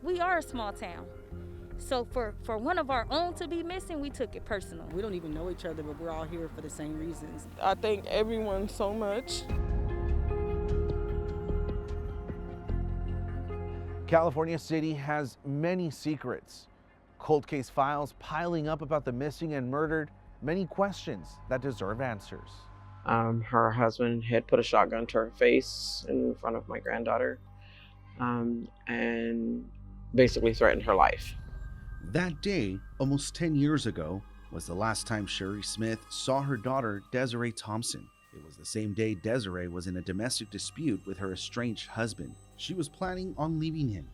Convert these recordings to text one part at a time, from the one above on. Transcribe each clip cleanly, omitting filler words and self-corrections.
We are a small town. So for one of our own to be missing, we took it personal. We don't even know each other, but we're all here for the same reasons. I thank everyone so much. California City has many secrets. Cold case files piling up about the missing and murdered, many questions that deserve answers. Her husband had put a shotgun to her face in front of my granddaughter and basically threatened her life. That day, almost 10 years ago, was the last time Sherry Smith saw her daughter, Desiree Thompson. It was the same day Desiree was in a domestic dispute with her estranged husband. She was planning on leaving him.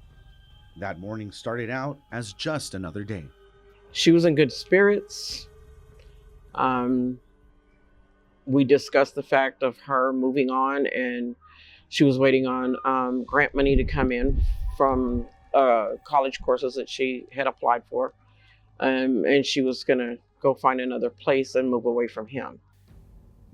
That morning started out as just another day. She was in good spirits. We discussed the fact of her moving on, and she was waiting on grant money to come in from college courses that she had applied for. And she was going to go find another place and move away from him.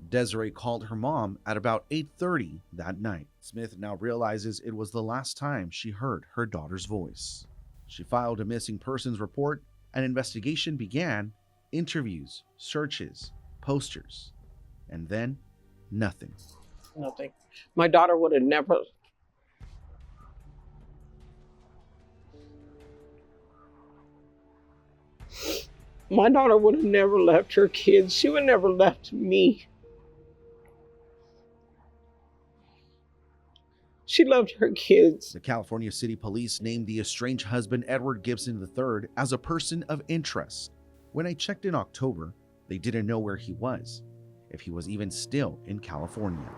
Desiree called her mom at about 8:30 that night. Smith now realizes it was the last time she heard her daughter's voice. She filed a missing persons report. An investigation began, interviews, searches, posters, and then nothing. Nothing. My daughter would have never. My daughter would have never left her kids. She would never left me. She loved her kids. The California City Police named the estranged husband, Edward Gibson III, as a person of interest. When I checked in October, they didn't know where he was, if he was even still in California.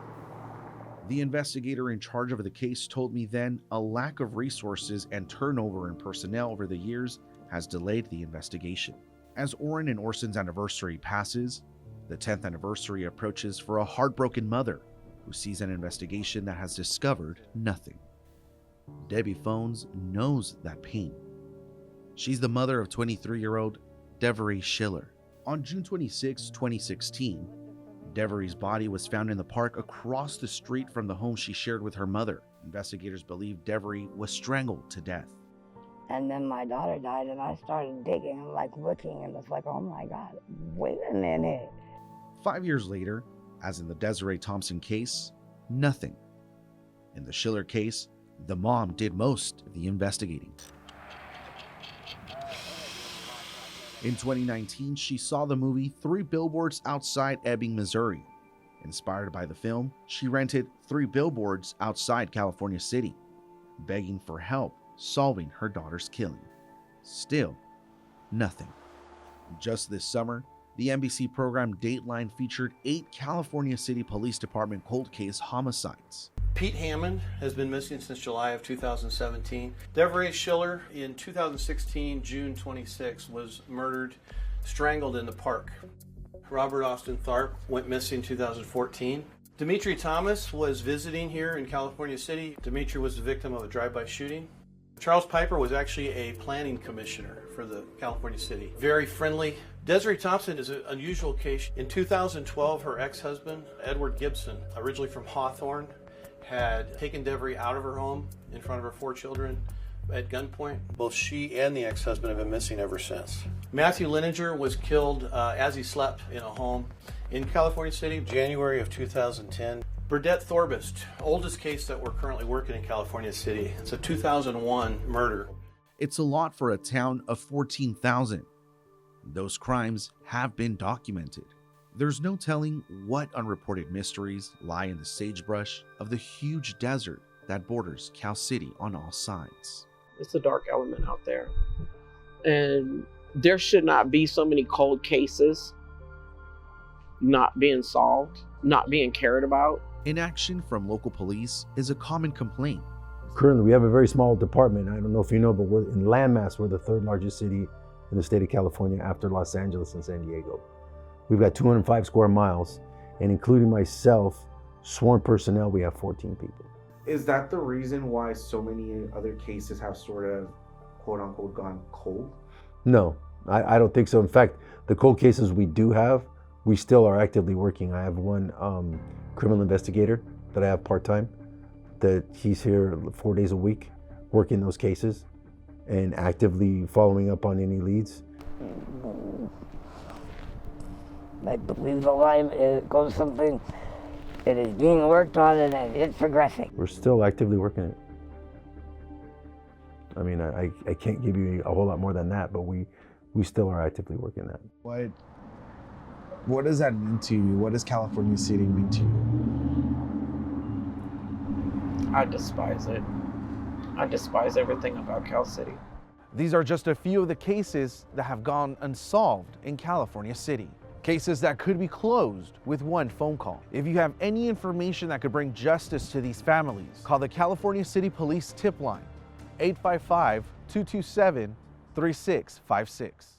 The investigator in charge of the case told me then a lack of resources and turnover in personnel over the years has delayed the investigation. As Orrin and Orson's anniversary passes, the 10th anniversary approaches for a heartbroken mother who sees an investigation that has discovered nothing. Debbie Phones knows that pain. She's the mother of 23-year-old Devery Schiller. On June 26, 2016, Devery's body was found in the park across the street from the home she shared with her mother. Investigators believe Devery was strangled to death. And then my daughter died, and I started digging and looking, and it's like, oh my God, wait a minute. 5 years later, as in the Desiree Thompson case, nothing. In the Schiller case, the mom did most of the investigating. In 2019, she saw the movie 3 Billboards Outside Ebbing, Missouri. Inspired by the film, she rented 3 billboards outside California City, begging for help solving her daughter's killing. Still, nothing. Just this summer, the NBC program Dateline featured 8 California City Police Department cold case homicides. Pete Hammond has been missing since July of 2017. Devery Schiller in 2016, June 26, was murdered, strangled in the park. Robert Austin Tharp went missing 2014. Dimitri Thomas was visiting here in California City. Dimitri was the victim of a drive-by shooting. Charles Piper was actually a planning commissioner for the California City. Very friendly. Desiree Thompson is an unusual case. In 2012, her ex-husband, Edward Gibson, originally from Hawthorne, had taken Devery out of her home in front of her 4 children at gunpoint. Both she and the ex-husband have been missing ever since. Matthew Lininger was killed as he slept in a home in California City, January of 2010. Burdette Thorbist, oldest case that we're currently working in California City. It's a 2001 murder. It's a lot for a town of 14,000. Those crimes have been documented. There's no telling what unreported mysteries lie in the sagebrush of the huge desert that borders Cal City on all sides. It's a dark element out there. And there should not be so many cold cases not being solved, not being cared about. Inaction from local police is a common complaint. Currently, we have a very small department. I don't know if you know, but we're in landmass. We're the 3rd largest city in the state of California after Los Angeles and San Diego. We've got 205 square miles, and including myself, sworn personnel, we have 14 people. Is that the reason why so many other cases have sort of, quote unquote, gone cold? No, I don't think so. In fact, the cold cases we do have, we still are actively working. I have one criminal investigator that I have part-time, that he's here 4 days a week working those cases. and actively following up on any leads. I believe the line goes something. It is being worked on and it's progressing. We're still actively working it. I mean, I can't give you a whole lot more than that, but we still are actively working that. What does that mean to you? What does California City mean to you? I despise it. I despise everything about Cal City. These are just a few of the cases that have gone unsolved in California City. Cases that could be closed with one phone call. If you have any information that could bring justice to these families, call the California City Police tip line, 855-227-3656.